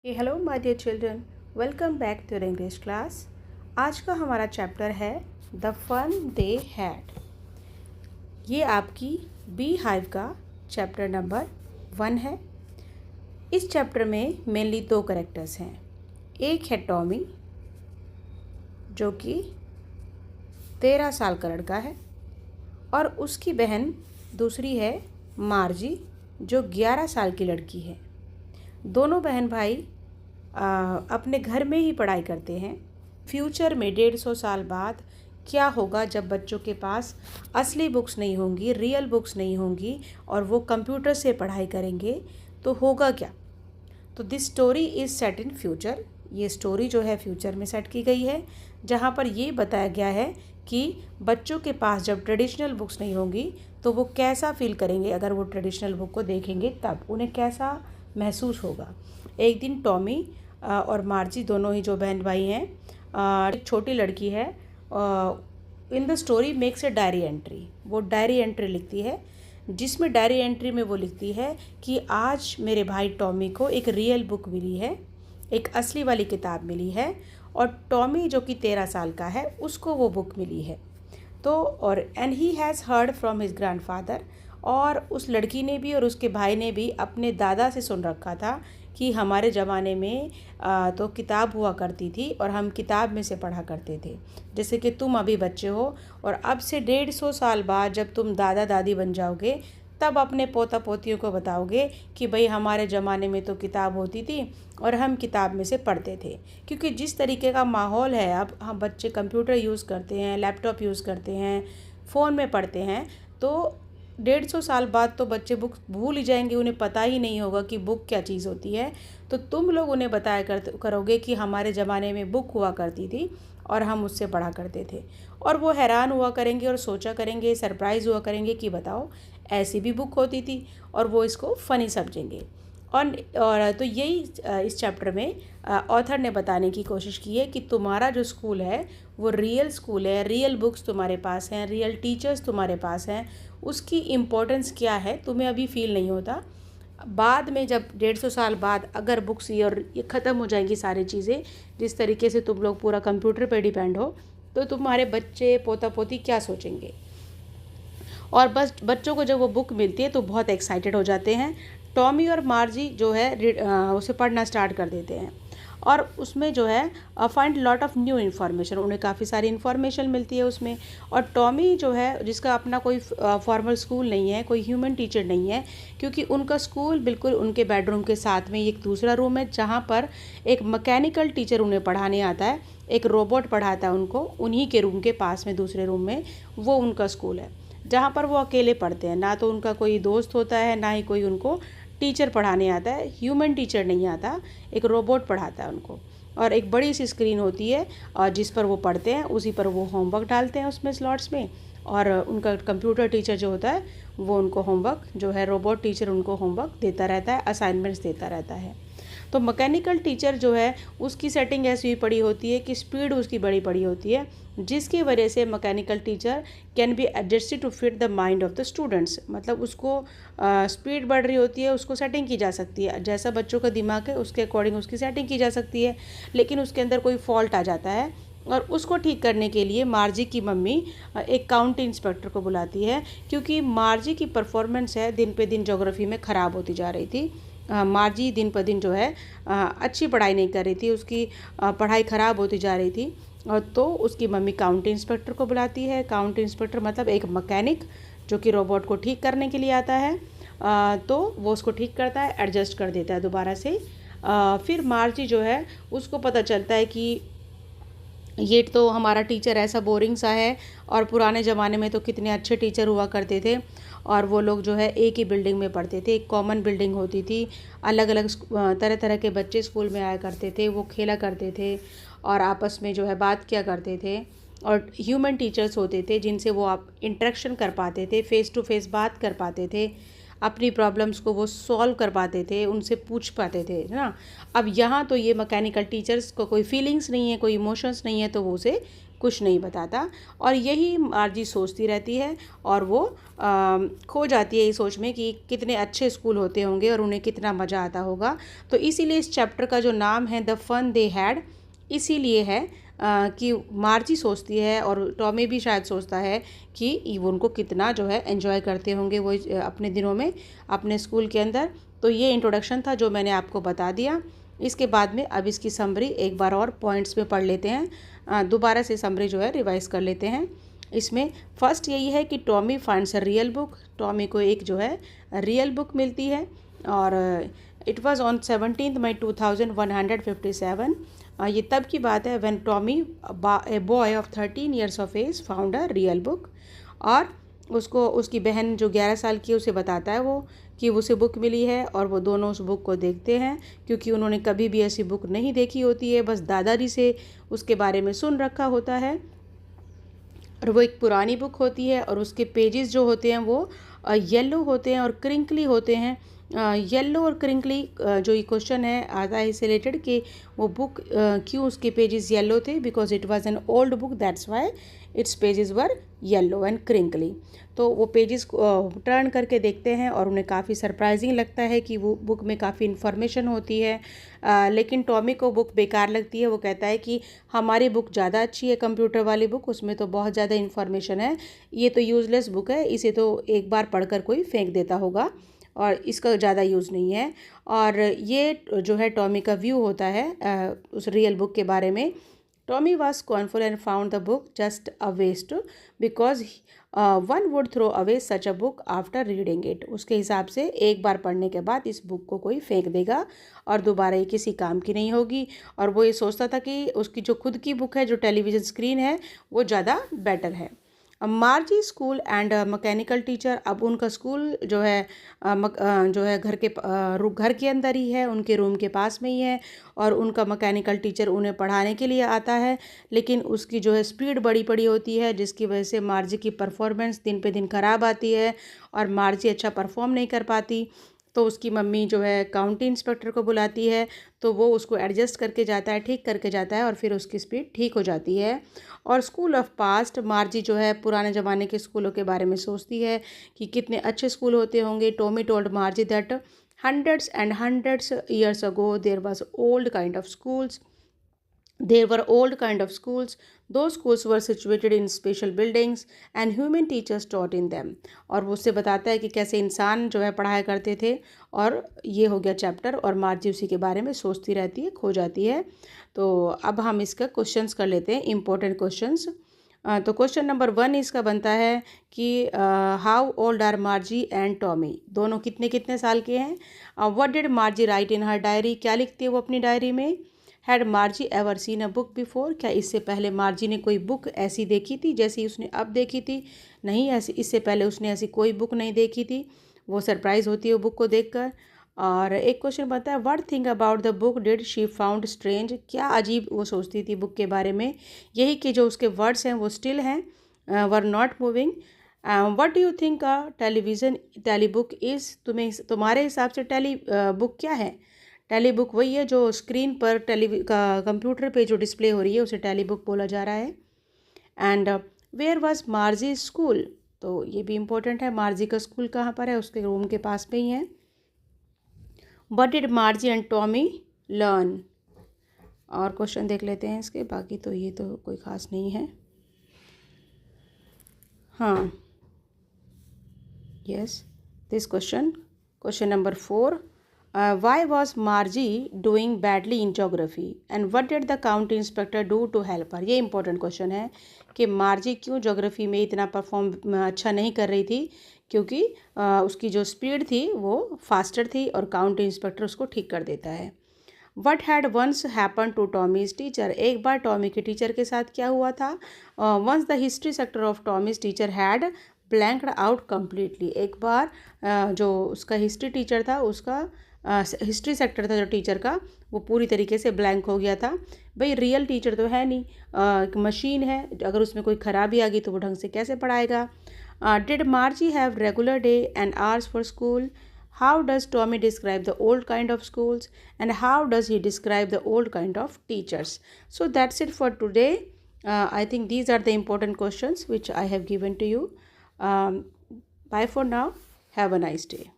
Hello my dear children, welcome back to English class. आज का हमारा चैप्टर है द फन दे हैड। ये आपकी बी हाइव का चैप्टर नंबर 1 है। इस चैप्टर में मेनली 2 कैरेक्टर्स हैं। एक है टॉमी जो कि 13 साल का लड़का है और उसकी बहन दूसरी है मार्जी जो 11 साल की लड़की है। दोनों बहन भाई अपने घर में ही पढ़ाई करते हैं। फ्यूचर में 150 साल बाद क्या होगा जब बच्चों के पास असली बुक्स नहीं होंगी, रियल बुक्स नहीं होंगी और वो कंप्यूटर से पढ़ाई करेंगे तो होगा क्या। तो this story is set in future. ये स्टोरी जो है फ्यूचर में सेट की गई है, जहाँ पर ये बताया गया है कि बच्चों के पास जब ट्रेडिशनल बुक्स नहीं होंगी तो वो कैसा फील करेंगे। अगर वो ट्रेडिशनल बुक को देखेंगे तब उन्हें कैसा महसूस होगा। एक दिन टॉमी और मार्जी दोनों ही जो बहन भाई हैं, एक छोटी लड़की है, in the story makes a diary entry. वो डायरी एंट्री लिखती है जिसमें डायरी एंट्री में वो लिखती है कि आज मेरे भाई टॉमी को एक रियल बुक मिली है, एक असली वाली किताब मिली है और टॉमी जो कि 13 साल का है उसको वो बुक मिली है। तो और and he has heard from his grandfather, और उस लड़की ने भी और उसके भाई ने भी अपने दादा से सुन रखा था कि हमारे ज़माने में तो किताब हुआ करती थी और हम किताब में से पढ़ा करते थे। जैसे कि तुम अभी बच्चे हो और अब से 150 साल बाद जब तुम दादा दादी बन जाओगे तब अपने पोता पोतियों को बताओगे कि भाई हमारे ज़माने में तो किताब होती थी और हम किताब में से पढ़ते थे। क्योंकि जिस तरीके का माहौल है, अब हम बच्चे कंप्यूटर यूज़ करते हैं, लैपटॉप यूज़ करते हैं, फ़ोन में पढ़ते हैं, तो 150 साल बाद तो बच्चे बुक भूल ही जाएंगे, उन्हें पता ही नहीं होगा कि बुक क्या चीज़ होती है। तो तुम लोग उन्हें बताया करोगे कि हमारे ज़माने में बुक हुआ करती थी और हम उससे पढ़ा करते थे। और वो हैरान हुआ करेंगे और सोचा करेंगे, सरप्राइज़ हुआ करेंगे कि बताओ ऐसी भी बुक होती थी, और वो इसको फ़नी समझेंगे। और तो यही इस चैप्टर में ऑथर ने बताने की कोशिश की है कि तुम्हारा जो स्कूल है वो रियल स्कूल है, रियल बुक्स तुम्हारे पास हैं, रियल टीचर्स तुम्हारे पास हैं। उसकी इम्पोर्टेंस क्या है तुम्हें अभी फील नहीं होता। बाद में जब 150 साल बाद अगर बुक्स ये ख़त्म हो जाएंगी सारी चीज़ें, जिस तरीके से तुम लोग पूरा कंप्यूटर पे डिपेंड हो, तो तुम्हारे बच्चे पोता पोती क्या सोचेंगे। और बस बच्चों को जब वो बुक मिलती है तो बहुत एक्साइटेड हो जाते हैं। टॉमी और मार्जी जो है उसे पढ़ना स्टार्ट कर देते हैं और उसमें जो है find lot of new information, उन्हें काफ़ी सारी इन्फॉर्मेशन मिलती है उसमें। और टॉमी जो है जिसका अपना कोई फॉर्मल स्कूल नहीं है, कोई ह्यूमन टीचर नहीं है, क्योंकि उनका स्कूल बिल्कुल उनके बेडरूम के साथ में एक दूसरा रूम है जहाँ पर एक मैकेनिकल टीचर उन्हें पढ़ाने आता है, एक रोबोट पढ़ाता है उनको, उन्हीं के रूम के पास में दूसरे रूम में वो उनका स्कूल है जहाँ पर वो अकेले पढ़ते हैं। ना तो उनका कोई दोस्त होता है, ना ही कोई उनको टीचर पढ़ाने आता है, ह्यूमन टीचर नहीं आता, एक रोबोट पढ़ाता है उनको। और एक बड़ी सी स्क्रीन होती है और जिस पर वो पढ़ते हैं उसी पर वो होमवर्क डालते हैं उसमें स्लॉट्स में, और उनका कंप्यूटर टीचर जो होता है वो उनको होमवर्क, जो है रोबोट टीचर उनको होमवर्क देता रहता है, असाइनमेंट्स देता रहता है। तो मैकेनिकल टीचर जो है उसकी सेटिंग ऐसी पड़ी होती है कि स्पीड उसकी बड़ी पड़ी होती है, जिसकी वजह से mechanical teacher can be adjusted to fit the mind of the students. मतलब उसको स्पीड बढ़ रही होती है, उसको सेटिंग की जा सकती है, जैसा बच्चों का दिमाग है उसके अकॉर्डिंग उसकी सेटिंग की जा सकती है। लेकिन उसके अंदर कोई फॉल्ट आ जाता है और उसको ठीक करने के लिए मार्जी की मम्मी एक काउंटी इंस्पेक्टर को बुलाती है, क्योंकि मार्जी की परफॉर्मेंस है दिन पे दिन ज्योग्राफी में ख़राब होती जा रही थी। मार्जी दिन पर दिन जो है अच्छी पढ़ाई नहीं कर रही थी, उसकी पढ़ाई ख़राब होती जा रही थी। और तो उसकी मम्मी काउंटी इंस्पेक्टर को बुलाती है। काउंटी इंस्पेक्टर मतलब एक मैकेनिक जो कि रोबोट को ठीक करने के लिए आता है। तो वो उसको ठीक करता है, एडजस्ट कर देता है दोबारा से। फिर मार्जी जो है उसको पता चलता है कि ये तो हमारा टीचर ऐसा बोरिंग सा है, और पुराने ज़माने में तो कितने अच्छे टीचर हुआ करते थे और वो लोग जो है एक ही बिल्डिंग में पढ़ते थे, एक कॉमन बिल्डिंग होती थी, अलग अलग तरह तरह के बच्चे स्कूल में आया करते थे, वो खेला करते थे और आपस में जो है बात किया करते थे, और ह्यूमन टीचर्स होते थे जिनसे वो आप इंटरेक्शन कर पाते थे, फ़ेस टू फेस बात कर पाते थे, अपनी प्रॉब्लम्स को वो सॉल्व कर पाते थे, उनसे पूछ पाते थे, है ना। अब यहाँ तो ये मैकेनिकल टीचर्स को कोई फीलिंग्स नहीं है, कोई इमोशंस नहीं है, तो वो उसे कुछ नहीं बताता। और यही मार्जी सोचती रहती है और वो खो जाती है इस सोच में कि कितने अच्छे स्कूल होते होंगे और उन्हें कितना मज़ा आता होगा। तो इसीलिए इस चैप्टर का जो नाम है द फन दे हैड इसीलिए है कि मार्जी सोचती है और टॉमी भी शायद सोचता है कि वो उनको कितना जो है एंजॉय करते होंगे वो अपने दिनों में अपने स्कूल के अंदर। तो ये इंट्रोडक्शन था जो मैंने आपको बता दिया। इसके बाद में अब इसकी समरी एक बार और पॉइंट्स में पढ़ लेते हैं, दोबारा से समरी जो है रिवाइज कर लेते हैं। इसमें फर्स्ट यही है कि Tommy finds a real book, Tommy को एक जो है रियल बुक मिलती है और इट वाज ऑन 17 मई 2157। ये तब की बात है when Tommy a boy of 13 years of age found a real book. और उसको उसकी बहन जो 11 साल की है उसे बताता है वो कि उसे बुक मिली है और वो दोनों उस बुक को देखते हैं क्योंकि उन्होंने कभी भी ऐसी बुक नहीं देखी होती है, बस दादाजी से उसके बारे में सुन रखा होता है। और वो एक पुरानी बुक होती है और उसके पेजेस जो होते हैं वो येलो होते हैं और क्रिंकली होते हैं। येलो और क्रिंकली जो ये क्वेश्चन है आता है इससे रिलेटेड कि वो बुक क्यों उसके पेजेस येलो थे, because it was an old book that's why it's pages were yellow and crinkly. तो वो पेजेस टर्न करके देखते हैं और उन्हें काफ़ी सरप्राइजिंग लगता है कि वो बुक में काफ़ी इन्फॉर्मेशन होती है। लेकिन टॉमी को बुक बेकार लगती है। वो कहता है कि हमारी बुक ज़्यादा अच्छी है, कंप्यूटर वाली बुक, उसमें तो बहुत ज़्यादा इन्फॉर्मेशन है, ये तो यूज़लेस बुक है, इसे तो एक बार पढ़कर कोई फेंक देता होगा और इसका ज़्यादा यूज़ नहीं है। और ये जो है टॉमी का व्यू होता है उस रियल बुक के बारे में। Tommy was scornful and found the book just a waste because one would throw away such a book after reading it। उसके हिसाब से एक बार पढ़ने के बाद इस बुक को कोई फेंक देगा और दोबारा ये किसी काम की नहीं होगी। और वो ये सोचता था कि उसकी जो खुद की बुक है जो टेलीविज़न स्क्रीन है वो ज़्यादा बेटर है। मार्जी स्कूल एंड मैकेनिकल टीचर, अब उनका स्कूल जो है जो है घर के अंदर ही है, उनके रूम के पास में ही है और उनका मैकेनिकल टीचर उन्हें पढ़ाने के लिए आता है। लेकिन उसकी जो है स्पीड बड़ी बड़ी होती है जिसकी वजह से मार्जी की परफॉर्मेंस दिन पे दिन ख़राब आती है और मार्जी अच्छा परफॉर्म नहीं कर पाती। तो उसकी मम्मी जो है काउंटी इंस्पेक्टर को बुलाती है तो वो उसको एडजस्ट करके जाता है, ठीक करके जाता है और फिर उसकी स्पीड ठीक हो जाती है। और स्कूल ऑफ पास्ट, मार्जी जो है पुराने ज़माने के स्कूलों के बारे में सोचती है कि कितने अच्छे स्कूल होते होंगे। Tommy told मार्जी that hundreds and hundreds years ago there were old kind of schools. Those schools were situated in special buildings and human teachers taught in them। और वो उससे बताता है कि कैसे इंसान जो है पढ़ाया करते थे। और ये हो गया चैप्टर और मार्जी उसी के बारे में सोचती रहती है, खो जाती है। तो अब हम इसका क्वेश्चंस कर लेते हैं, इंपॉर्टेंट क्वेश्चंस। तो क्वेश्चन नंबर 1 इसका बनता है कि how old are Margie and Tommy, दोनों कितने कितने साल के हैं। What did Margie write in her diary, क्या लिखती है वो अपनी डायरी में। Had Margie ever seen a book before, क्या इससे पहले मार्जी ने कोई बुक ऐसी देखी थी जैसी उसने अब देखी थी। नहीं, ऐसी इससे पहले उसने ऐसी कोई बुक नहीं देखी थी, वो सरप्राइज़ होती है वो बुक को देखकर। और एक क्वेश्चन बनता है what thing about the book did she found strange, क्या अजीब वो सोचती थी बुक के बारे में। यही कि जो उसके वर्ड्स हैं वो स्टिल हैं, were not moving. What do you think a telly book is, तुम्हारे हिसाब से टेली बुक क्या है। टेली बुक वही है जो स्क्रीन पर कंप्यूटर पे जो डिस्प्ले हो रही है उसे टेली बुक बोला जा रहा है। And where was Margie school, तो ये भी इम्पोर्टेंट है, मार्जी का स्कूल कहाँ पर है, उसके रूम के पास में ही है। What did मार्जी and Tommy learn, और क्वेश्चन देख लेते हैं इसके, बाकी तो ये तो कोई ख़ास नहीं है। हाँ, yes, this question number 4, why was Margie doing badly in geography and what did the county inspector do to help her। ये इंपॉर्टेंट क्वेश्चन है कि मार्जी क्यों ज्योग्राफी में इतना परफॉर्म अच्छा नहीं कर रही थी, क्योंकि उसकी जो स्पीड थी वो फास्टर थी और काउंटी इंस्पेक्टर उसको ठीक कर देता है। What had once happen to Tommy's teacher, एक बार टॉमी के टीचर के साथ क्या हुआ था। Once the history sector of Tommy's teacher had blanked out completely, एक बार जो उसका हिस्ट्री टीचर था उसका हिस्ट्री सेक्टर था जो टीचर का वो पूरी तरीके से ब्लैंक हो गया था। भाई रियल टीचर तो है नहीं, मशीन है, अगर उसमें कोई ख़राबी आ गई तो वो ढंग से कैसे पढ़ाएगा। Did Margie have regular day and hours for school, how does Tommy describe the old kind of schools and how does he describe the old kind of teachers। So that's it for today। I think these are the important questions which I have given to you. Bye for now. Have a nice day.